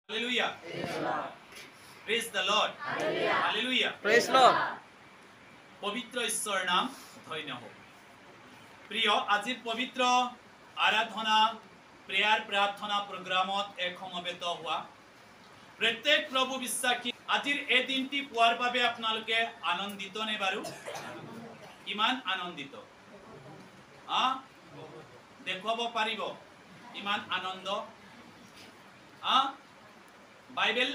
Hallelujah. Praise the Lord. Hallelujah. Praise Lord. পবিত্র ঈশ্বর নাম ধন্য হোক। প্রিয় আজির পবিত্র আরাধনা প্রেয়ার প্রার্থনা প্রোগ্রামত এক সমবেত হোৱা প্ৰত্যেক প্ৰভু বিশ্বাসী আজিৰ এই দিনটি পোৱাৰ বাবে আপোনালোকে আনন্দিত নে বাৰু? ইমান আনন্দিত দেখুৱাব পাৰিব ইমান আনন্দ বাইবেল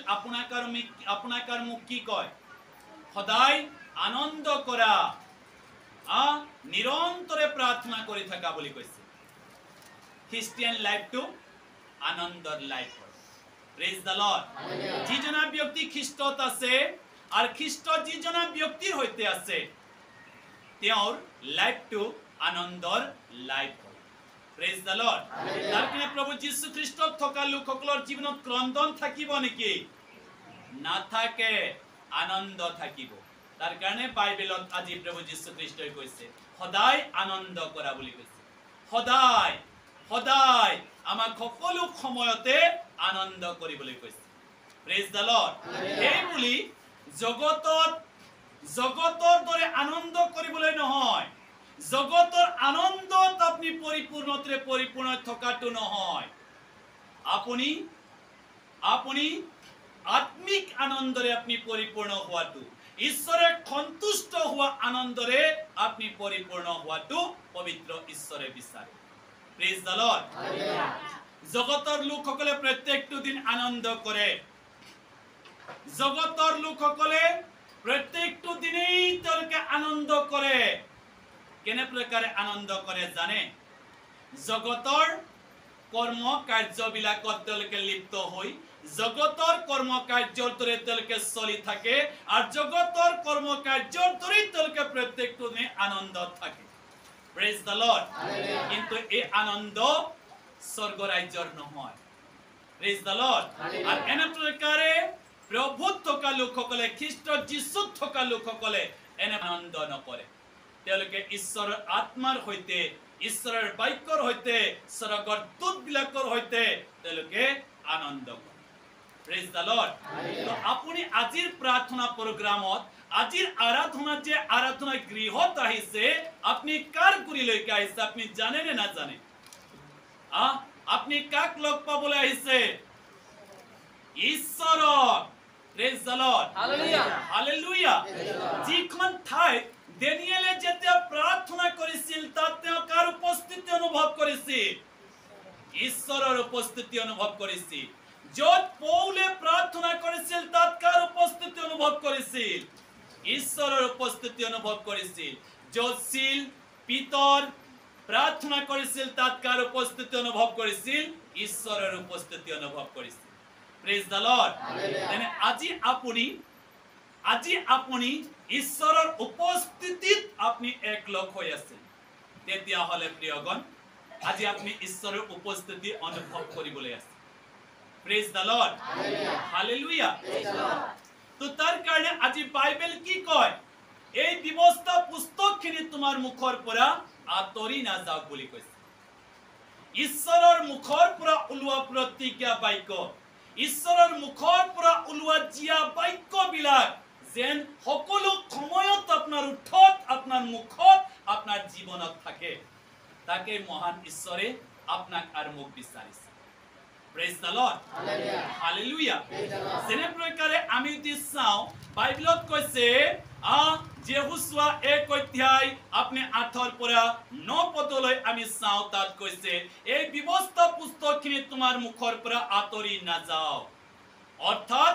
আপোনাকৰ মোক কি কয়? সদায় আনন্দ কৰা নিৰন্তৰে প্ৰাৰ্থনা কৰি থাকা বুলি কৈছে। খ্ৰীষ্টিয়ান লাইফটো আনন্দৰ লাইফ হয়। Praise the lord. যিজনা ব্যক্তি খ্ৰীষ্টত আছে আৰু খ্ৰীষ্ট যিজনা ব্যক্তিৰ সৈতে আছে তেওঁৰ লাইফটো আনন্দৰ লাইফ হয়। Praise the lord. তাৰ কাৰণে প্ৰভু যীশু খ্ৰীষ্টত থকা লোকসকলৰ জীৱনত ক্ৰন্দন থাকিব নেকি? নাথাকে, আনন্দ থাকিব। তাৰ কাৰণে বাইবেলত আজি প্ৰভু যীশু খ্ৰীষ্টই কৈছে সদায় আনন্দ কৰা বুলি কৈছে। সদায় সদায় আমাক সকলো সময়তে আনন্দ কৰিবলৈ কৈছে। Praise the lord. এই বুলি জগতৰ দৰে আনন্দ কৰিবলৈ নহয়, জগতৰ আনন্দত আপুনি পৰিপূৰ্ণ থকাটো নহয়। আপুনি আত্মিক আনন্দৰে আপুনি পৰিপূৰ্ণ হোৱাটো, ঈশ্বৰে সন্তুষ্ট হোৱা আনন্দৰে আপুনি পৰিপূৰ্ণ হোৱাটো পবিত্ৰ ঈশ্বৰে বিচাৰে। Praise the lord. জগতৰ লোকসকলে প্ৰত্যেকটো দিন আনন্দ কৰে। জগতৰ লোকসকলে প্ৰত্যেকটো দিনেই তেওঁলোকে আনন্দ কৰে। কেনে প্ৰকাৰে আনন্দ কৰে জানে? জগতৰ কৰ্ম কাৰ্যবিলাকত তেওঁলোকে লিপ্ত হৈ জগতৰ কৰ্ম কাৰ্যৰ দৰে তেওঁলোকে চলি থাকে আৰু জগতৰ কৰ্ম কাৰ্যৰ দৰে তেওঁলোকে প্ৰত্যেকটো দিনে আনন্দত থাকে। Praise the lord. কিন্তু এই আনন্দ স্বৰ্গ ৰাজ্যৰ নহয়। Praise the lord. আৰু এনে প্ৰকাৰে প্ৰভুত থকা লোকসকলে, খ্ৰীষ্ট যীশুত থকা লোকসকলে এনে আনন্দ নকৰে। তেওঁলোকে ঈশ্বৰৰ আত্মাৰ সৈতে, ঈশ্বৰৰ বাক্যৰ সৈতে, স্বৰ্গৰ দূতবিলাকৰ সৈতে তেওঁলোকে আনন্দ কৰে। Praise the lord. তো আপুনি আজিৰ প্ৰাৰ্থনা প্ৰগ্ৰামত, আজিৰ আৰাধনা যে আৰাধনা গৃহত আহিছে, আপুনি কাৰ গুৰিলৈকে আহিছে আপুনি জানে নে নাজানে? আপুনি কাক লগ পাবলৈ আহিছে? ঈশ্বৰক। Praise the lord. হালেলুয়া। যিখন ঠাইত ডেনিয়েলে যেতিয়া প্ৰাৰ্থনা কৰিছিল তাত তেওঁ কাৰ উপস্থিতি অনুভৱ কৰিছিল? ঈশ্বৰৰ উপস্থিতি অনুভৱ কৰিছিল। য'ত পৌলে প্ৰাৰ্থনা কৰিছিল তাত কাৰ উপস্থিতি অনুভৱ কৰিছিল? ঈশ্বৰৰ উপস্থিতি অনুভৱ কৰিছিল। য'ত চিল পিতৰ প্ৰাৰ্থনা কৰিছিল তাত কাৰ উপস্থিতি অনুভৱ কৰিছিল? ঈশ্বৰৰ উপস্থিতি অনুভৱ কৰিছিল। Praise the lord. তেনে আজি আপুনি ঈশ্বৰৰ উপস্থিতিত আপুনি একলগ হৈ আছে। তেতিয়াহ'লে প্ৰিয়গণ আজি আপুনি ঈশ্বৰৰ উপস্থিতি অনুভৱ কৰিবলৈ আছে। Praise the lord. হালেলুয়া। তো তাৰ কাৰণে আজি বাইবেল কি কয়? এই ব্যৱস্থা পুস্তকখিনি তোমাৰ মুখৰ পৰা আঁতৰি নাযাওক বুলি কৈছে। ঈশ্বৰৰ মুখৰ পৰা ওলোৱা প্ৰতিজ্ঞা বাক্য, ঈশ্বৰৰ মুখৰ পৰা ওলোৱা জীয়া বাক্যবিলাক যেন সকলো সময়ত আপোনাৰ ওঠত, আপোনাৰ মুখত, আপোনাৰ জীৱনত থাকে। তাকে মহান ঈশ্বৰে আপোনাক আৰু মোক বিচাৰিছে। Praise the lord. হালেলুয়া। যেনে প্ৰকাৰে আমি যদি চাওঁ বাইবেলত কৈছে যহোশোৱা 1 অধ্যায় আপুনি 8 পৰা 9 পদলৈ আমি চাওঁ, তাত কৈছে এই ব্যৱস্থা পুস্তকখিনি তোমাৰ মুখৰ পৰা আঁতৰি নাযাওক। অৰ্থাৎ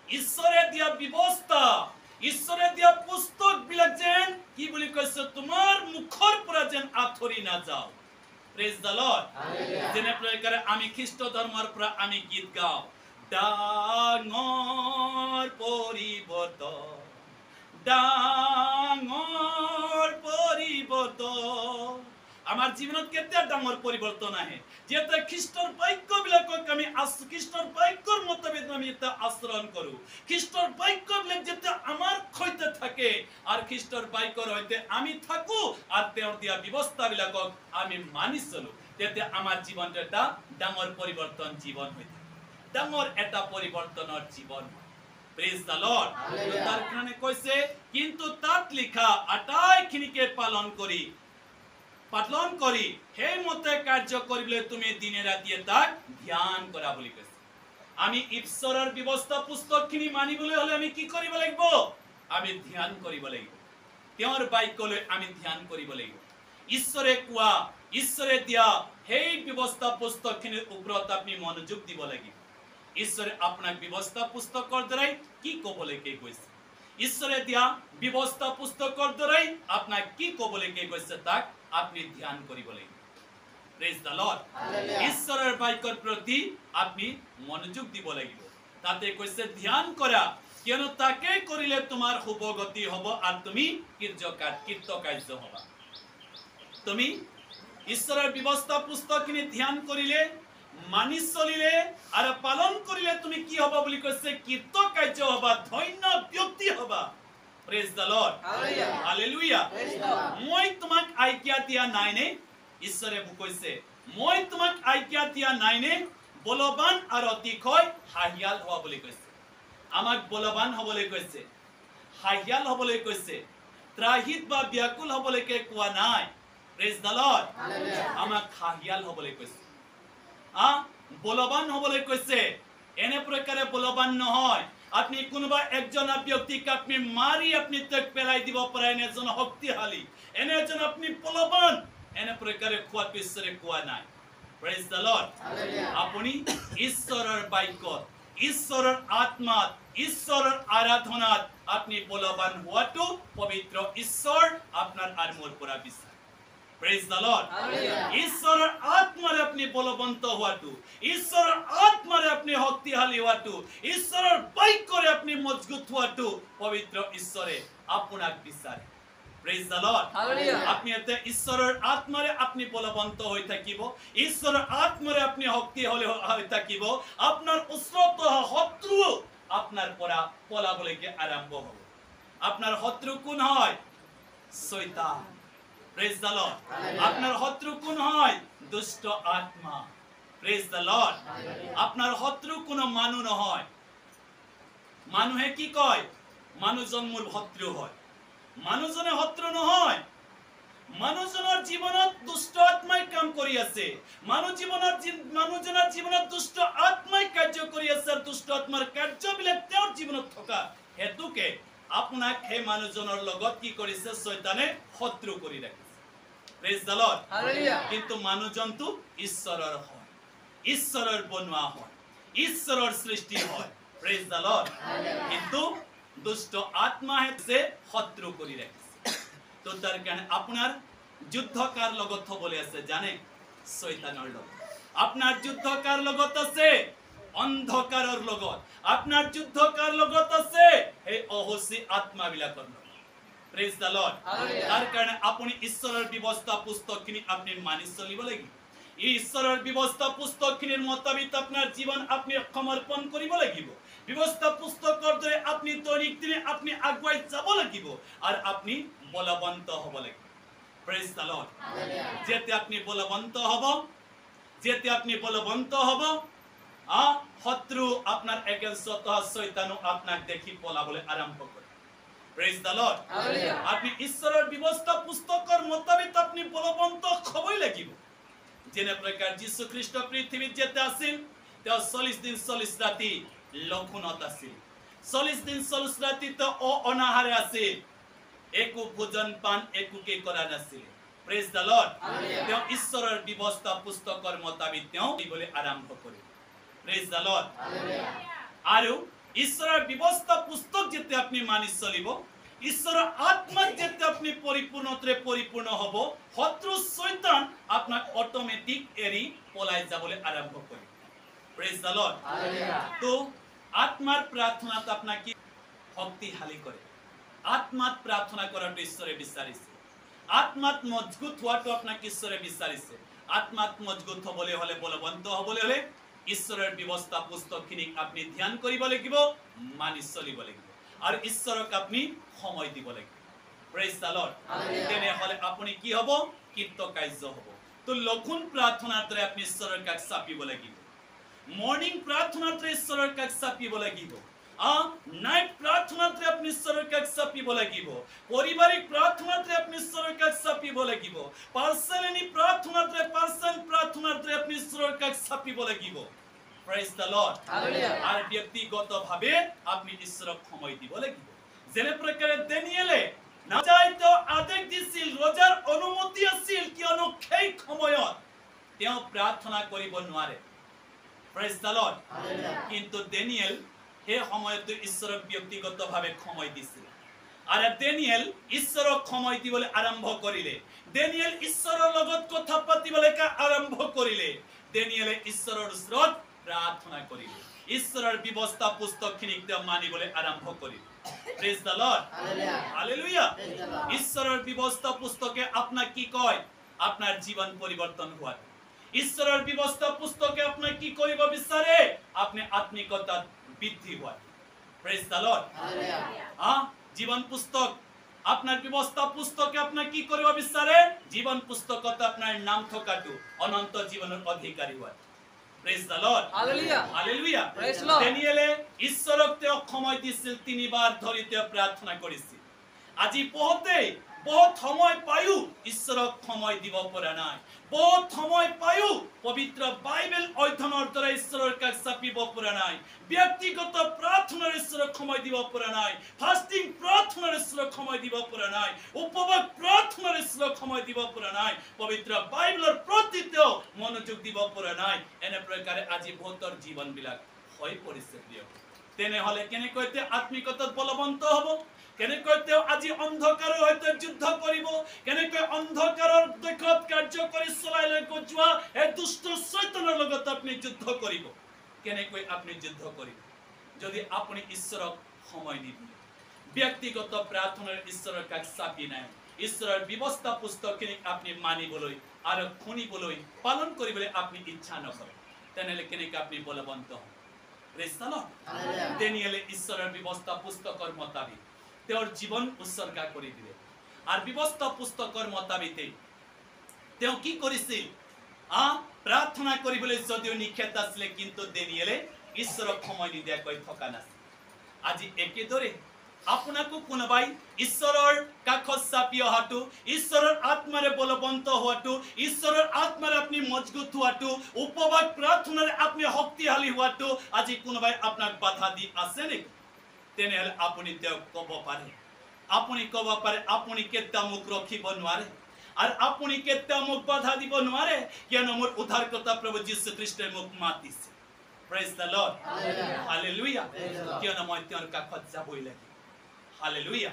ঈশ্বৰে দিয়া ব্যৱস্থা, ঈশ্বৰে দিয়া পুস্তকবিলাক যেন কি বুলি কৈছে তোমাৰ মুখৰ পৰা যেন আঁতৰি নাযাওক। Praise the lord. যেনে প্ৰকাৰে আমি খ্ৰীষ্ট ধৰ্মৰ পৰা আমি গীত গাওঁ, ডাঙৰ পৰিৱৰ্তন, ডাঙৰ পৰিৱৰ্তন। আমাৰ জীৱনত কেতিয়া ডাঙৰ পৰিৱৰ্তন আহে? যেতিয়া খ্ৰীষ্টৰ বাক্যবিলাকক আমি খ্ৰীষ্টৰ বাক্যৰ মতে আমি এটা আচৰণ কৰো, খ্ৰীষ্টৰ বাক্যবিলাক যেতিয়া আমাৰ সৈতে থাকে আৰু খ্ৰীষ্টৰ বাক্যৰ সৈতে আমি থাকো আৰু তেওঁৰ দিয়া ব্যৱস্থাবিলাকক আমি মানি চলো, তেতিয়া আমাৰ জীৱনটো এটা ডাঙৰ পৰিৱৰ্তন জীৱন হৈ থাকে। ডাঙৰ এটা পৰিৱৰ্তনৰ জীৱন। Praise the lord. তাৰ কাৰণে কৈছে কিন্তু তাত লিখা আটাইখিনিকে পালন কৰি সেইমতে কাৰ্য কৰিবলৈ তুমি দিনে ৰাতিয়ে তাক ধ্যান কৰা বুলি কৈছে। আমি ঈশ্বৰৰ ব্যৱস্থা পুস্তকখিনি মানিবলৈ হলে আমি কি কৰিব লাগিব? আমি ধ্যান কৰিব লাগিব। তেওঁৰ বাক্যলৈ আমি ধ্যান কৰিব লাগিব। ঈশ্বৰে কোৱা, ঈশ্বৰে দিয়া সেই ব্যৱস্থা পুস্তকখিনিৰ ওপৰত আপুনি মনোযোগ দিব লাগিব। ঈশ্বৰে আপোনাক ব্যৱস্থা পুস্তকৰ দ্বাৰাই কি ক'বলৈকে কৈছে, ঈশ্বৰে দিয়া ব্যৱস্থা পুস্তকৰ দ্বাৰাই আপোনাক কি ক'বলৈকে কৈছে তাক আপুনি ধ্যান কৰিব লাগিব। Praise the lord. ঈশ্বৰৰ বাক্যৰ প্ৰতি আপুনি মনোযোগ দিব লাগিব। তাতে কৈছে ধ্যান কৰা, কিয়নো তাকে কৰিলে তোমাৰ শুভগতি হ'ব আৰু তুমি কৃতকাৰ্য হ'বা। তুমি ঈশ্বৰৰ ব্যৱস্থা পুস্তকখিনি ধ্যান কৰিলে, মানি চলিলে আৰু পালন কৰিলে তুমি কি হবা বুলি কৈছে? কৃতকাৰ্য হবা, ধন্য ব্যক্তি হবা। Praise the lord. হালেলুয়া। মই তোমাক আজ্ঞা দিয়া নাইনে? ঈশ্বৰে কৈছে মই তোমাক আজ্ঞা দিয়া নাইনে বলৱান আৰু অতিশয় হাঁহিয়াল হোৱা বুলি কৈছে। আমাক বলৱান হ'বলৈ কৈছে, হাঁহিয়াল হ'বলৈ কৈছে, ত্ৰাহিত বা ব্যাকুল হ'বলৈকে কোৱা নাই। Praise the lord. আমাক হাঁহিয়াল হ'বলৈ কৈছে, বলৱান হ'বলৈ কৈছে। এনে প্ৰকাৰে বলৱান নহয় আপনি কোনোবা একজন ব্যক্তিক আপনি মাৰি আপনি তাক পেলাই দিব পাৰে এনে এজন শক্তিশালী, এনে এজন আপনি বলৱান, এনে প্ৰকাৰে কোৱাটো ঈশ্বৰে কোৱা নাই। Praise the lord. আপুনি ঈশ্বৰৰ বাক্যত, ঈশ্বৰৰ আত্মাত, ঈশ্বৰৰ আৰাধনাত আপনি বলৱান হোৱাটো পবিত্ৰ ঈশ্বৰ আপোনাৰ আৰু মোৰ পৰা বিচাৰে। Praise the lord. ঈশ্বৰৰ আত্মাৰে আপনি বলৱন্ত হোৱাটো, ঈশ্বৰৰ আত্মাৰে আপনি শক্তিশালী হোৱাটো, ঈশ্বৰৰ বাক্যৰে আপনি মজবুত হোৱাটো পবিত্ৰ ঈশ্বৰে আপোনাক বিচাৰে। Praise the lord. আপনি এতে ঈশ্বৰৰ আত্মাৰে আপনি বলৱন্ত হৈ থাকিব, ঈশ্বৰৰ আত্মাৰে আপনি শক্তিশালী হৈ থাকিব, আপোনাৰ ওচৰত শত্ৰু আপোনাৰ পৰা পলাবলৈকে আৰম্ভ হ'ব। আপনার শত্রু কোন হয়? শয়তান। Praise the lord. আপনার শত্রু কোন হয়? দুষ্ট আত্মা। Praise the lord. আপনার শত্রু কোনো মানুহ নহয়। মানুহে কি কয়? মানুহজন মোৰ শত্ৰু হয়। মানুহজনে শত্ৰু নহয়। মানুহজনৰ জীৱনত দুষ্ট আত্মাই কাম কৰি আছে। মানুহজনৰ জীৱনত দুষ্ট আত্মাই কাৰ্য কৰি আছে। দুষ্ট আত্মাৰ কাৰ্যবিলাক তেওঁৰ জীৱনত থকা হেতুকে আপোনাক সেই মানুহজনৰ লগত কি কৰিছে? শয়তানে শত্ৰু কৰি ৰাখিছে। Praise the lord. কিন্তু মানুহজনটো ঈশ্বৰৰ হয়, ঈশ্বৰৰ বনোৱা হয়, ঈশ্বৰৰ সৃষ্টি হয়। Praise the lord. কিন্তু দুষ্ট আত্মাহে শত্ৰু কৰি ৰাখিছে। তো তাৰ কাৰণে আপোনাৰ যুদ্ধ কাৰ লগত হ'বলৈ আছে জানে? শয়তানৰ লগত। আপোনাৰ যুদ্ধ কাৰ লগত আছে? অন্ধকাৰৰ লগত। আপনাৰ যুদ্ধ কাৰ লগত আছে? এই অহসি আত্মাবিলাকৰ লগত। Praise the lord. তাৰ কাৰণে আপনি ঈশ্বৰৰ ব্যৱস্থা পুস্তকখিনি আপনি মানি চলিব লাগিব। এই ঈশ্বৰৰ ব্যৱস্থা পুস্তকখিনিৰ মোতাবিক আপনাৰ জীবন আপনি সমৰ্পণ কৰিব লাগিব। ব্যৱস্থা পুস্তকৰ দৰে আপনি দৈনিক দিনে আপনি আগুৱাই যাব লাগিব আৰু আপনি বলৱন্ত হ'ব লাগিব। Praise the lord. যেতে আপনি বলৱন্ত হ'ব, যেতে আপনি বলৱন্ত হ'ব, শত্ৰু আপনাৰ এগেইনস্টত শয়তানো আপনাক দেখি পলাবলৈ আৰম্ভ কৰে। Praise the lord. আপনি ঈশ্বৰৰ ব্যৱস্থা পুস্তকৰ মোতাবিক আপনি বলৱন্ত হ'বই লাগিব। যেনে প্ৰকাৰ যীশু খ্ৰীষ্ট পৃথিৱীত যেতে আছিল, তেওঁ 40 দিন 40 ৰাতি লঘোণত আছিল। 40 দিন 40 ৰাতি তেওঁ অনাহাৰে আছিল। একো ভোজন পান একোকে কৰা নাছিল। Praise the lord. তেওঁ ঈশ্বৰৰ ব্যৱস্থা পুস্তকৰ মোতাবিক তেওঁ দিবলৈ আৰম্ভ কৰে। Praise the lord. আৰু ঈশ্বৰৰ ব্যৱস্থা পুস্তক যেতে আপনি মানি চলিব, ঈশ্বৰৰ আত্মাত যেতে আপনি পৰিপূৰ্ণতে পৰিপূৰ্ণ হ'ব, শত্ৰু শয়তান আপোনাক অটোমেটিক এৰি পলাই যাবলৈ আৰম্ভ কৰে। Praise the lord. তো আত্মাৰ প্ৰাৰ্থনাত আপোনাক কি শক্তিশালী কৰে। আত্মাত প্ৰাৰ্থনা কৰাটো ঈশ্বৰে বিচাৰিছে। আত্মাত মজবুত হোৱাটো আপোনাক ঈশ্বৰে বিচাৰিছে। আত্মাত মজবুত হ'বলৈ হলে, বলৱন্ত হ'বলৈ হলে ঈশ্বৰৰ ব্যৱস্থা পুস্তকখিনিক আপনি ধ্যান কৰিব লাগিব, মানি চলিব লাগিব আৰু ঈশ্বৰক আপনি সময় দিব লাগিব। Praise the lord. তেনেহলে আপুনি কি হ'ব? কৃতকাৰ্য হ'ব। তো লঘোণ প্ৰাৰ্থনাৰ দৰে আপনি ঈশ্বৰৰ কাষ চাপিব লাগিব। মৰ্নিং প্ৰাৰ্থনাতে ঈশ্বৰৰ কাষ চাপিব লাগিব নাইট প্ৰাৰ্থনাতে আপুনি ঈশ্বৰৰ কাষ চাপিব লাগিব পাৰিবাৰিক প্ৰাৰ্থনাতে আপুনি ঈশ্বৰৰ কাষ চাপিব লাগিব পাৰ্সোনালি প্ৰাৰ্থনাতে আপুনি ঈশ্বৰৰ কাষ চাপিব লাগিব প্ৰেজ দ্য লৰ্ড হালেলুয়া আৰু ব্যক্তিগতভাৱে আপুনি ঈশ্বৰক সময় দিব লাগিব যেনে প্ৰকাৰে দানিয়েলে নাযায়তো আদেশ দিছিল ৰজাৰ অনুমতি আছিল কিয়নো সেই সময়ত তেওঁ প্ৰাৰ্থনা কৰিব নোৱাৰে প্ৰেজ দ্য লৰ্ড হালেলুয়া কিন্তু দানিয়েল সেই সময়ত ঈশ্বৰক ব্যক্তিগতভাৱে সময় দিছিল আৰু দানিয়েল ঈশ্বৰক সময় দিবলৈ আৰম্ভ কৰিলে দানিয়েল ঈশ্বৰৰ লগত কথা পাতিবলৈ আৰম্ভ কৰিলে দানিয়েলে ঈশ্বৰৰ ওচৰত প্ৰাৰ্থনা কৰিলে ঈশ্বৰৰ ব্যৱস্থা পুস্তকখিনিক তেওঁ মানিবলৈ আৰম্ভ কৰিলে প্ৰেজ দ্য লৰ্ড হালেলুয়া ঈশ্বৰৰ ব্যৱস্থা পুস্তকে আপোনাক কি কয় আপোনাৰ জীৱন পৰিৱৰ্তন হোৱা ঈশ্বৰৰ ব্যৱস্থা পুস্তকে আপোনাক কি কৰিব বিচাৰে আপুনি আত্মিকতাত বৃদ্ধি হোৱা প্ৰেজ দ্য লৰ্ড হালেলুয়া জীবন পুস্তক আপনাৰ ব্যবস্থা পুস্তকে আপনাৰ কি কৰিব বিচাৰে জীবন পুস্তকত আপনার নাম থকাটো অনন্ত জীবনের অধিকারী হয় praise the lord hallelujah hallelujah praise lord দানিয়েলে ঈশ্বরক তেওঁ সময় দিছিল তিনিবাৰ ধৰি তেওঁ প্ৰাৰ্থনা কৰিছিল আজি বহুত সময় পায়ো ঈশ্বৰক সময় দিব পৰা নাই বহুত সময় পায়ো পবিত্ৰ বাইবেল অধ্যয়নৰ দ্বাৰা ঈশ্বৰৰ কাষ চাপিব পৰা নাই ব্যক্তিগত প্ৰাৰ্থনাৰ ঈশ্বৰক সময় দিব পৰা নাই ফাস্টিং প্ৰাৰ্থনাৰ ঈশ্বৰক সময় দিব পৰা নাই উপবাস প্ৰাৰ্থনাৰ ঈশ্বৰক সময় দিব পৰা নাই পবিত্ৰ বাইবেলৰ প্ৰতি তেওঁ মনোযোগ দিব পৰা নাই এনে প্ৰকাৰে আজি বহুতৰ জীৱনবিলাক হৈ পৰিছে প্ৰিয় তেনেহলে কেনেকৈ আত্মিকতাত বলৱন্ত হ'ব কেনেকৈ তেওঁ আজি অন্ধকাৰৰ সৈতে যুদ্ধ কৰিব কেনেকৈ অন্ধকাৰৰ দিশত কাৰ্য কৰি চলাই লৈ যোৱা এই দুষ্ট শয়তানৰ লগত আপুনি যুদ্ধ কৰিব কেনেকৈ আপুনি যুদ্ধ কৰিব যদি আপুনি ঈশ্বৰক সময় নিদিয়ে ব্যক্তিগত প্ৰাৰ্থনাৰ ঈশ্বৰৰ কাষ চাপি নাই ঈশ্বৰৰ ব্যৱস্থা পুস্তকখিনিক আপুনি মানিবলৈ আৰু শুনিবলৈ পালন কৰিবলৈ আপুনি ইচ্ছা নকৰে তেনেহলে কেনেকৈ আপুনি বলৱন্ত হ'ব প্ৰেজ দ্য লৰ্ড হালেলুয়া দানিয়েলে ঈশ্বৰৰ ব্যৱস্থা পুস্তকৰ মোতাবিক তেওঁৰ জীবন উৎসৰ্গা কৰি দিলে আৰু ব্যৱস্থা পুস্তকৰ মোতাবিক তেওঁ কি কৰিছিল প্ৰাৰ্থনা কৰিবলৈ যদিও নিষেধ আছিল কিন্তু দানিয়েলে ঈশ্বৰক সময় নিদিয়াকৈ থকা নাছিল আজি একেদৰে আপোনাকো কোনোবাই ঈশ্বৰৰ কাষত চাপি অহাটো ঈশ্বৰৰ আত্মাৰে বলৱন্ত হোৱাটো ঈশ্বৰৰ আত্মাৰে আপুনি মজবুত হোৱাটো উপবাস প্ৰাৰ্থনাৰে আপুনি শক্তিশালী হোৱাটো আজি কোনোবাই আপোনাক বাধা দি আছে নেকি তেনেহলে আপুনি তেওঁক ক'ব পাৰে আপুনি কেতিয়া মোক ৰখিব নোৱাৰে আৰু আপুনি কেতিয়া মোক বাধা দিব নোৱাৰে কিয়নো মোৰ উদ্ধাৰকৰ্তা প্ৰভু যীশু খ্ৰীষ্টই মোক মাতিছে প্ৰেজ দ্য লৰ্ড হালেলুয়া কিয়নো মই তেওঁৰ কাষত যাবই লাগিব হালেলুয়া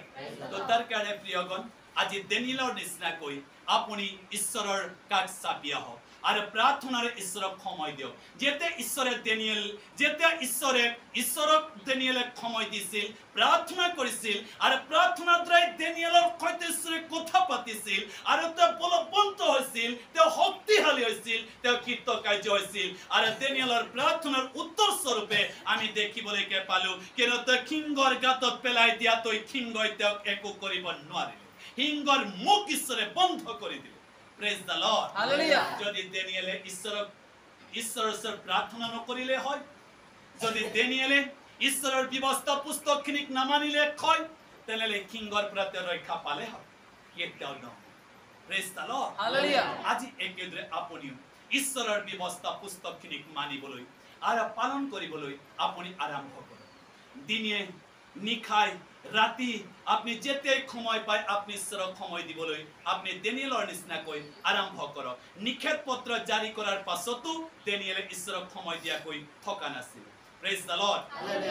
তো তাৰ কাৰণে প্ৰিয়গণ আজি দানিয়েলৰ নিচিনাকৈ আপুনি ঈশ্বৰৰ কাষ চাপি আহক আৰু প্ৰাৰ্থনাৰে ঈশ্বৰক সময় দিয়ক যেতিয়া ঈশ্বৰক দানিয়েলে সময় দিছিল প্ৰাৰ্থনা কৰিছিল আৰু প্ৰাৰ্থনাৰ দ্বাৰাই দানিয়েলৰ সৈতে ঈশ্বৰে কথা পাতিছিল আৰু তেওঁ বলৱন্ত হৈছিল তেওঁ শক্তিশালী হৈছিল তেওঁ কৃতকাৰ্য হৈছিল আৰু দানিয়েলৰ প্ৰাৰ্থনাৰ উত্তৰ স্বৰূপে আমি দেখিবলৈ পালো কিয়নো তেওঁ সিংহৰ গাঁতত পেলাই দিয়াকৈ সিংহই তেওঁক একো কৰিব নোৱাৰিলে সিংহৰ মুখ ঈশ্বৰে বন্ধ কৰি দিলে প্ৰেজ দ্য লৰ্ড হালেলুয়া যদি দানিয়েলে ঈশ্বৰৰ ওচৰত প্ৰাৰ্থনা নকৰিলে হয় যদি দানিয়েলে ঈশ্বৰৰ ব্যৱস্থা পুস্তকখিনিক নামানিলে হয় তেনেহলে সিংহৰ পৰা তেওঁ ৰক্ষা পালে হয় কেতিয়াও নহয় প্ৰেজ দ্য লৰ্ড হালেলুয়া আজি একেদৰে আপুনিও ঈশ্বৰৰ ব্যৱস্থা পুস্তকখিনিক মানিবলৈ আৰু পালন কৰিবলৈ আপুনি আৰম্ভ কৰক দিনে নিশাই ৰাতি আপনি যেতিয়াই সময় পায় আপনি ঈশ্বৰক সময় দিবলৈ আপনি দানিয়েলৰ নিচিনাকৈ আৰম্ভ কৰক নিষেধ পত্ৰ জাৰি কৰাৰ পাছতো দানিয়েলে ঈশ্বৰক সময় দিয়াকৈ থকা নাছিল প্ৰেজ দ্য লৰ্ড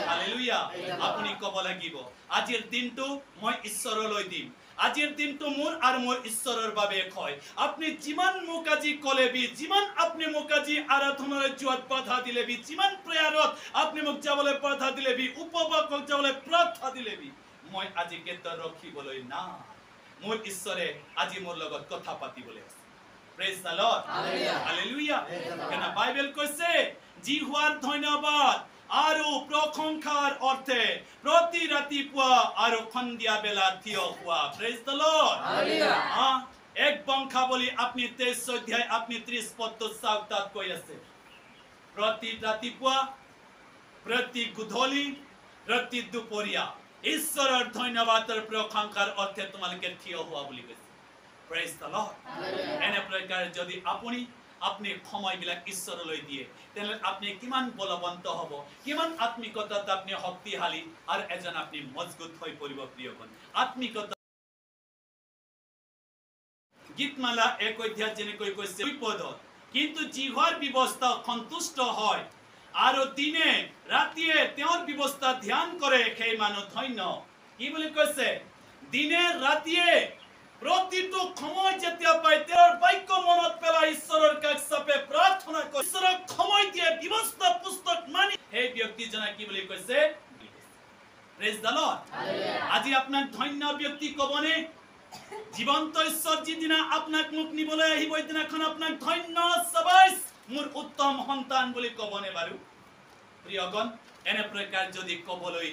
হালেলুয়া আপুনি ক'ব লাগিব আজিৰ দিনটো মই ঈশ্বৰলৈ দিম আজিৰ দিনটো মোৰ আৰু মোৰ ঈশ্বৰৰ বাবে হয় আপনি যিমান মোক আজি কলেবি যিমান আপনি মোক আজি আৰাধনালৈ যোৱাত বাধা দিলেবি যিমান প্ৰেয়াৰত আপনি মোক যাবলৈ বাধা দিলেবি উপবাসত যাবলৈ বাধা দিলেবি মই আজি কেতিয়া ৰখিবলৈ না মোৰ ঈশ্বৰে আজি মোৰ লগত কথা পাতিবলৈ আছে প্ৰেজ দ্য লৰ্ড হালেলুয়া কেনা বাইবেল কৈছে যি হোৱাৰ ধন্যবাদ আৰু প্ৰশংসাৰ অৰ্থে প্ৰতি ৰাতিপুৱা আৰু সন্ধিয়া বেলা থিয় হোৱা প্ৰেজ দ্য লৰ্ড হালেলুয়া এক বংশাৱলী আপনি 23 অধ্যায় আপনি 30 পদটো চাওক তাত কৈ আছে প্ৰতি ৰাতিপুৱা প্ৰতি গধূলি প্ৰতি দুপৰীয়া ঈশ্বৰৰ ধন্যবাদৰ প্ৰশংসাৰ অৰ্থে তোমালোকে থিয় হোৱা বুলি কৈছে। Praise the lord. এনে প্ৰকাৰে যদি আপুনি সময়বিলাক ঈশ্বৰলৈ দিয়ে তেনে আপুনি কিমান বলৱন্ত হ'ব, কিমান আত্মিকতাত আপুনি শক্তিশালী আৰু এজন আপুনি মজবুত হৈ পৰিব প্ৰিয়গণ। আত্মিকতা গীতমালা 1 অধ্যায় যেনেকৈ কৈছে 2 পদত, কিন্তু জিহ্বাৰ ব্যৱস্থা সন্তুষ্ট হয় আৰু দিনে ৰাতিয়ে তেওঁৰ ব্যৱস্থা ধ্যান কৰে সেই মানুহ ধন্য। কি বুলি কৈছে? দিনে ৰাতিয়ে প্ৰতিটো সময় যেতিয়া পায় তেওঁৰ বাক্য মনত পেলাই ঈশ্বৰৰ কাষ চাপে প্ৰাৰ্থনা কৰে, ঈশ্বৰক সময় দিয়ে ব্যৱস্থা পুস্তক মানি সেই ব্যক্তিজনে কি বুলি কৈছে? Praise the lord. আজি আপোনাক ধন্য ব্যক্তি ক'বনে? জীবন্ত ঈশ্বৰ যিদিনা আপোনাক মোক নিবলৈ আহিব সেইদিনাখন আপোনাক ধন্য সাবাস মোৰ উত্তম সন্তান বুলি ক'বনে বাৰু? প্ৰিয়গণ, এনে প্ৰকাৰ যদি ক'বলৈ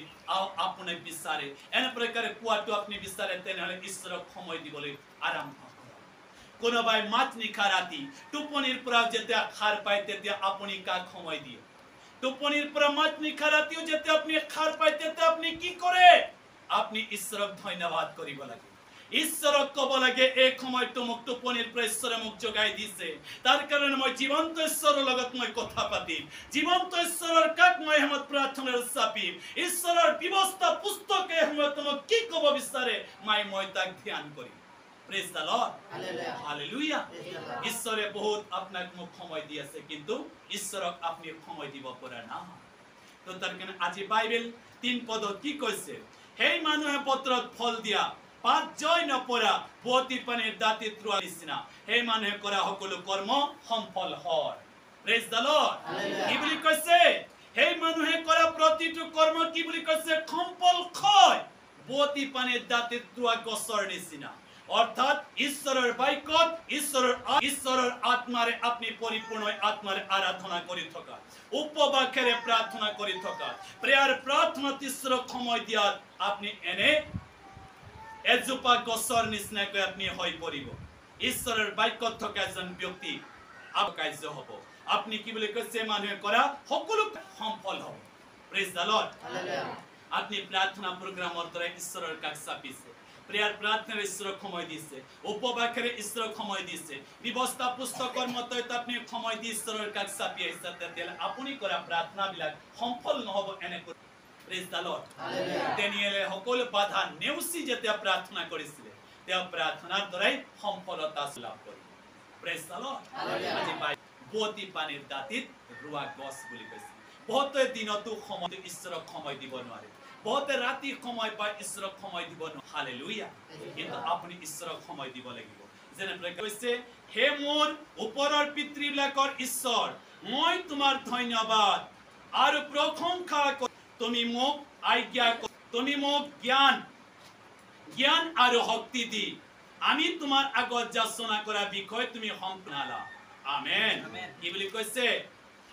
আপুনি বিচাৰে, এনে প্ৰকাৰে কোৱাটো আপুনি বিচাৰে তেনেহ'লে ঈশ্বৰক সময় দিবলৈ আৰম্ভ কৰক। কোনোবাই মাত নিশা ৰাতি টোপনিৰ পৰা যেতিয়া সাৰ পায় তেতিয়া আপুনি কাক সময় দিয়ে? টোপনিৰ পৰা মাত নিশা ৰাতিও যেতিয়া আপুনি সাৰ পায় তেতিয়া আপুনি কি কৰে? আপুনি ঈশ্বৰক ধন্যবাদ কৰিব লাগে। ঈশ্বৰক ক'ব লাগে এই সময়টো মোক টোপনিৰ পৰা ঈশ্বৰে মোক যোগাই দিছে, তাৰ কাৰণে মই জীৱন্ত ঈশ্বৰৰ লগত মই কথা পাতিম, জীৱন্ত ঈশ্বৰৰ কাক মই সময়ত প্ৰাৰ্থনাৰ চাপিম, ঈশ্বৰৰ ব্যৱস্থা পুস্তকে সময়ত মোক কি ক'ব বিচাৰে মই তাক ধ্যান কৰিম। Praise the lord. হালেলুয়া। ঈশ্বৰে বহুত আপোনাক মোক সময় দি আছে, কিন্তু ঈশ্বৰক আপুনি সময় দিব পৰা নাই। তো তাৰ কাৰণে আজি বাইবেল 3 পদত কি কৈছে? সেই মানুহে পত্ৰত ফল দিয়া, পাত জয় নপৰা, বোৱতী পানীৰ দাঁতিত ৰোৱা নিচিনা সেই মানুহে কৰা সকলো কৰ্ম সফল হয়। Praise the lord. কি বুলি কৈছে? সেই মানুহে কৰা প্ৰতিটো কৰ্ম কি বুলি কৈছে? সফল হয়, বোৱতী পানীৰ দাঁতিত ৰোৱা গছৰ নিচিনা। অৰ্থাৎ ঈশ্বৰৰ বাক্যত ঈশ্বৰৰ আত্মাৰে আপুনি পৰিপূৰ্ণ আত্মাৰে আৰাধনা কৰি থকা, উপবাসেৰে প্ৰাৰ্থনা কৰি থকা, প্ৰেয়াৰ প্ৰাৰ্থনাত ঈশ্বৰক সময় দিয়াত আপুনি এনে এজোপা গছৰ নিচিনাকৈ আপুনি হৈ পৰিব। ঈশ্বৰৰ বাক্যত থকা এজন ব্যক্তি কাৰ্য হ'ব। আপুনি কি বুলি কৈছে? মানুহে কৰা সকলো সফল হ'ব। Praise the lord. আপুনি প্ৰাৰ্থনা প্ৰগ্ৰামৰ দ্বাৰা ঈশ্বৰৰ কাষ চাপিছে, প্ৰেয়াৰ প্ৰাৰ্থনাৰে ঈশ্বৰক সময় দিছে, উপবাসেৰে ঈশ্বৰক সময় দিছে, ব্যৱস্থা পুস্তকৰ মতে আপুনি সময় দি ঈশ্বৰৰ কাষ চাপি আহিছে, তেতিয়াহ'লে আপুনি কৰা প্ৰাৰ্থনাবিলাক সফল নহ'ব এনেকৈ। Praise the lord. দানিয়েলে সকলো বাধা নেওচি যেতিয়া প্ৰাৰ্থনা কৰিছিলে তেওঁ প্ৰাৰ্থনাৰ দ্বাৰাই সফলতা লাভ কৰিলে। Praise the lord. আজি বোৱতী পানীৰ দাঁতিত ৰোৱা গছ বুলি কৈছে। বহুতে দিনতো সময় ঈশ্বৰক সময় দিব নোৱাৰে, বহুতে ৰাতি সময় পায় ঈশ্বৰক সময় দিব নোৱাৰে। হালেলুয়া। কিন্তু আপুনি ঈশ্বৰক সময় দিব লাগিব। যেনে কৈছে, হে মোৰ ওপৰৰ পিতৃবিলাকৰ ঈশ্বৰ, মই তোমাৰ ধন্যবাদ আৰু প্ৰশংসা কৰোঁ। তুমি মোক আজ্ঞা, তুমি মোক জ্ঞান আৰু শক্তি দি আমি তোমাৰ আগত যাচনা কৰা বিষয় তুমি সম্পূৰ্ণ। আমেন। কি বুলি কৈছে?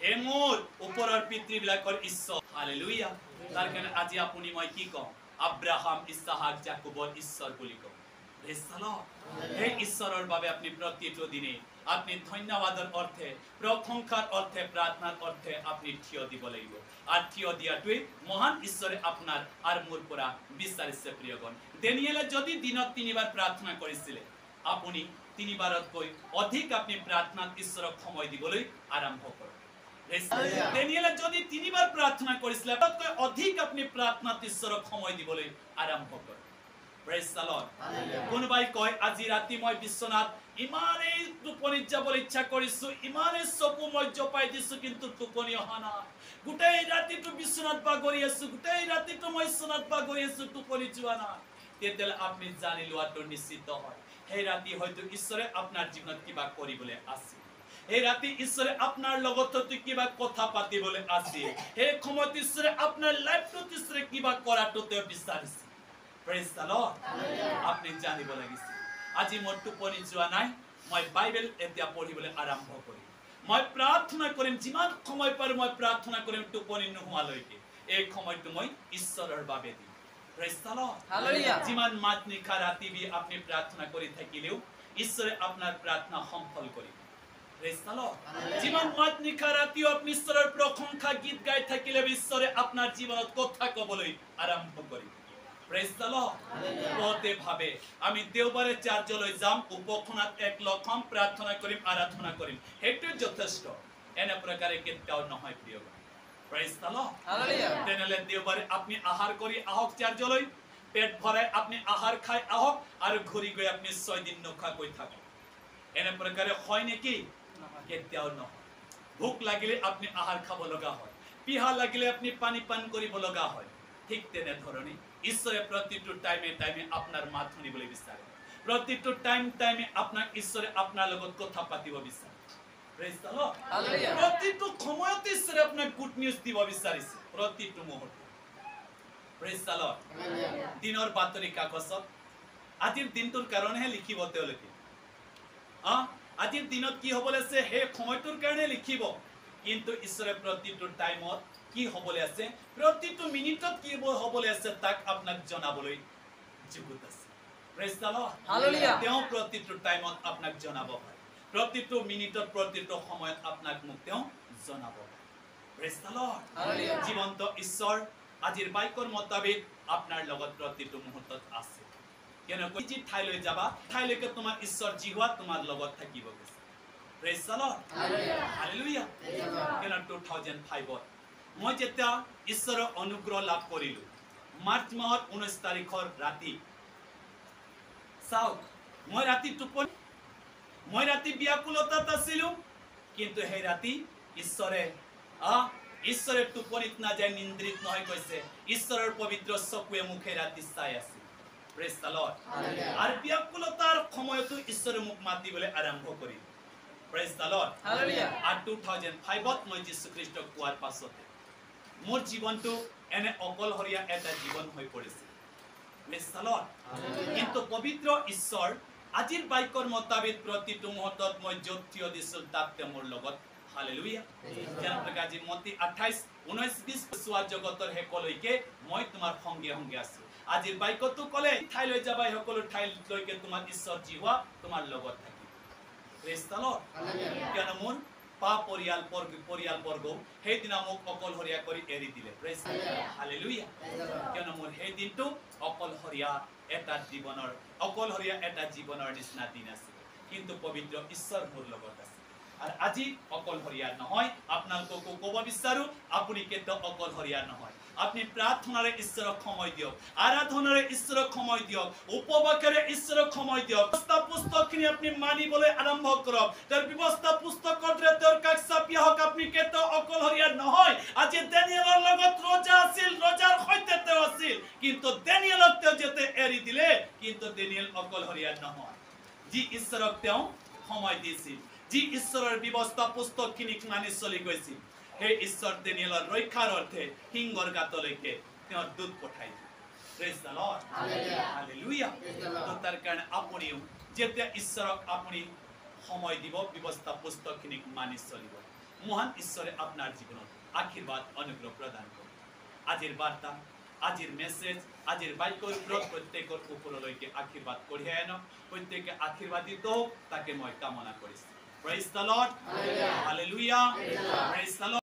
হে মোৰ ওপৰৰ পিতৃবিলাকৰ ঈশ্বৰ। হালেলুয়া। তাৰ কাৰণে আজি আপুনি মই কি কওঁ? আব্ৰাহাম, ইছহাক, যাকোবৰ ঈশ্বৰ বুলি কওঁ। Praise the lord. সেই ঈশ্বৰৰ বাবে আপুনি প্ৰতিটো দিনে আপনি ধন্যবাদৰ অৰ্থে, প্ৰশংসাৰ অৰ্থে, প্ৰাৰ্থনাৰ অৰ্থে আপনি থিয় দিব লাগিব। আৰ থিয় দিয়াটোই মহান ঈশ্বৰে আপনাৰ আৰ মোৰ পৰা বিচাৰিছে প্ৰিয়গণ। দানিয়েলে যদি দিনত 3 বাৰ প্ৰাৰ্থনা কৰিছিলে, আপুনি 3 বাৰতকৈ অধিক আপনি প্ৰাৰ্থনাত ঈশ্বৰক সময় দিবলৈ আৰম্ভ কৰক। দানিয়েলে যদি 3 বাৰ প্ৰাৰ্থনা কৰিছিলে, তাতকৈ অধিক আপনি প্ৰাৰ্থনাত ঈশ্বৰক সময় দিবলৈ আৰম্ভ কৰক। Praise the Lord. কোনোবাই কয় আজি ৰাতি মই বিছনাত ইমানেই টোপনি যাবলৈ ইচ্ছা কৰিছো, ইমানেই চকু মই জপাই দিছো, কিন্তু টোপনি অহা নাই। গোটেই ৰাতিটো বিছনাত বাগৰি আছো, গোটেই ৰাতিটো মই বিছনাত বাগৰি আছো, টোপনি যোৱা নাই। তেতিয়ালে আপনি জানি লোৱাটো নিশ্চিত হয়, সেই ৰাতি হয়তো ঈশ্বৰে আপোনাৰ জীৱনত কিবা কৰিবলৈ আছে। এই ৰাতি ঈশ্বৰে আপোনাৰ লগত কিবা কথা পাতিবলৈ আছে। এই সময়ত ঈশ্বৰে আপোনাৰ লাইফটোত ঈশ্বৰে কিবা কৰাটো তেওঁ বিচাৰিছে। Praise the Lord. আপনি জানিব লাগিছে আজি মোৰ টোপনি যোৱা নাই, মই বাইবেল এতিয়া পঢ়িবলৈ আৰম্ভ কৰিম, মই প্ৰাৰ্থনা কৰিম, যিমান সময় পাৰো মই প্ৰাৰ্থনা কৰিম টোপনি নোহোৱালৈকে। এই সময়টো মই ঈশ্বৰৰ বাবে দিম। Praise the Lord. যিমান মাত নিশা ৰাতি আপনি প্ৰাৰ্থনা কৰি থাকিলেও ঈশ্বৰে আপোনাৰ প্ৰাৰ্থনা সফল কৰিব। প্ৰেজ দ্য লৰ্ড জীবন মাত নিশা ৰাতিও আপুনি ঈশ্বৰৰ প্ৰশংসা গীত গাই থাকিলে ঈশ্বৰে আপোনাৰ জীৱনত কথা ক'বলৈ আৰম্ভ কৰিব প্রেজ দ্য লর্ড বহুতে ভাবে আমি দেওবারে চার্চলৈ যাম উপখনাত একলগ হম প্রার্থনা করিম আরাধনা করিম সেইটো যথেষ্ট এনে প্রকারে কেতিয়াও নহয় প্রিয় প্রেজ দ্য লর্ড হালেলুয়া তেনেলে দেওবারে আপনি আহার কৰি আহক চাৰ্চলৈ পেট ভৰাই আপনি আহাৰ খাই আহক আৰু ঘুৰি গৈ আপনি 6 দিন নোখোৱাকৈ থাকক এনে প্রকারে হয় নেকি কেতিয়াও নহয় ভোক লাগিলে আপনি আহার খাব লগা হয় পিহা লাগিলে আপনি পানী পান কৰিব লগা হয় ঠিক তেনে ধৰণে ঈশ্বৰে প্ৰতিটো টাইমে টাইমে আপোনাৰ মাত শুনিবলৈ বিচাৰে প্ৰতিটো টাইমে আপোনাক ঈশ্বৰে আপোনাৰ লগত কথা পাতিব বিচাৰে প্ৰেজ দ্য লৰ্ড হালেলুয়া প্ৰতিটো সময়তে ঈশ্বৰে আপোনাক গুড নিউজ দিব বিচাৰিছে প্ৰতিটো মুহূৰ্তত প্ৰেজ দ্য লৰ্ড হালেলুয়া দিনৰ বাতৰি কাকতত আজিৰ দিনটোৰ কাৰণেহে লিখিব তেওঁলোকে আজিৰ দিনত কি হ'বলৈ আছে সেই সময়টোৰ কাৰণে লিখিব কিন্তু ঈশ্বৰে প্ৰতিটো টাইমত কি হ'বলৈ আছে প্ৰতিটো মিনিটত কি হ'বলৈ আছে তাক আপোনাক জনাবলৈ যোগ্যতা আছে প্ৰেজ দ্য লৰ্ড হালেলুয়া তেওঁ প্ৰতিটো টাইমত আপোনাক জনাব পাৰে প্ৰতিটো মিনিটত প্ৰতিটো সময়ত আপোনাক মোক তেওঁ জনাব পাৰে প্ৰেজ দ্য লৰ্ড হালেলুয়া জীৱন্ত ঈশ্বৰ আজিৰ বাক্যৰ মোতাবেক আপোনাৰ লগত প্ৰতিটো মুহূৰ্তত আছে কেনেকৈ যি ঠাইলৈ যাবা ঠাইলৈকে তোমাৰ ঈশ্বৰ জিহুৱা তোমাৰ লগত থাকিব গৈছে praise the lord hallelujah hallelujah কেন 2005 মই যেতিয়া ঈশ্বৰৰ অনুগ্ৰহ লাভ কৰিলো মাৰ্চ মাহৰ 19 তাৰিখৰ ৰাতি চাওক মই ৰাতি বিয়াকুলতাত আছিলো কিন্তু সেই ৰাতি ঈশ্বৰে টোপনিত নাযায় নিন্দ্ৰিত নহয় কৈছে ঈশ্বৰৰ পবিত্ৰ চকুৱে মুখে ৰাতি চাই আছিল প্ৰেজ দ্য লৰ্ড হালেলুয়া আৰু বিয়াকুলতাৰ সময়তো ঈশ্বৰে মোক মাতিবলৈ আৰম্ভ কৰিলে প্ৰেজ দ্য লৰ্ড হালেলুয়া আৰু 2005ত মই যীশু খ্ৰীষ্টক পোৱাৰ পাছতে মোৰ জীৱনটো এনে অকলহৰীয়া এটা জীৱন হৈ পৰিছে প্ৰেজ দ্য লৰ্ড কিন্তু পবিত্ৰ ঈশ্বৰ আজিৰ বাক্যৰ মোতাবেক প্ৰতিটো মুহূৰ্তত মই য'ত থিয় দিছিল তাত তেওঁ মোৰ লগত হালেলুয়া যেনেকৈ আজি মত্তি 28 19 20 চোৱা জগতৰ শেষলৈকে মই তোমাৰ সংগে সংগে আছো আজিৰ বাক্যটো ক'লে ঠাইলৈ যাবা সকলো ঠাইলৈকে তোমাৰ ঈশ্বৰ জিহুৱা তোমাৰ লগত থাকিব প্ৰেজ দ্য লৰ্ড হালেলুয়া কিয়নো মোৰ পৰিয়ালবৰ্গ সেইদিনা মোক অকলহৰীয়া কৰি এৰি দিলে প্ৰেজ হালেলুয়া কিয়নো মোৰ সেই দিনটো অকলহৰীয়া এটা জীৱনৰ নিচিনা দিন আছিল কিন্তু পবিত্ৰ ঈশ্বৰ মোৰ লগত আছে আৰু আজি অকলহৰীয়া নহয় আপোনালোককো ক'ব বিচাৰো আপুনি কেতিয়াও অকলহৰীয়া নহয় আপনি প্ৰাৰ্থনাৰে ঈশ্বৰক সময় দিয়ক আৰাধনাৰে ঈশ্বৰক সময় দিয়ক উপবাসেৰে ঈশ্বৰক সময় দিয়ক ব্যৱস্থা পুস্তকখিনি আপনি মানিবলৈ আৰম্ভ কৰক তাৰ ব্যৱস্থা পুস্তকৰ দৰে তেওঁৰ কাষ চাপি আহক আপনি কেতিয়াও অকলহৰীয়া নহয় আজি দানিয়েলৰ লগত ৰজা আছিল ৰজাৰ সৈতে তেওঁ আছিল কিন্তু দানিয়েলক তেওঁ যেতে এৰি দিলে কিন্তু দানিয়েল অকলহৰীয়া নহয় যি ঈশ্বৰক তেওঁ সময় দিছিল যি ঈশ্বৰৰ ব্যৱস্থা পুস্তকখিনিক মানি চলি গৈছিল সেই ঈশ্বৰ দানিয়েলৰ ৰক্ষাৰ অৰ্থে সিংহৰ গাতলৈকে তেওঁৰ দূত পঠাই দিলে praise the lord hallelujah hallelujah তাৰ কাৰণে আপুনিও যেতিয়া ঈশ্বৰক আপুনি সময় দিব ব্যৱস্থা পুস্তকখিনিক মানি চলিব মহান ঈশ্বৰে আপোনাৰ জীৱনত আশীৰ্বাদ অনুগ্ৰহ প্ৰদান কৰিব আজিৰ বাৰ্তা আজিৰ মেছেজ আজিৰ বাক্যৰ ওপৰত প্ৰত্যেকৰ ওপৰলৈকে আশীৰ্বাদ কঢ়িয়াই আনক প্ৰত্যেকে আশীৰ্বাদিত হওক তাকে মই কামনা কৰিছোঁ praise the lord hallelujah praise the lord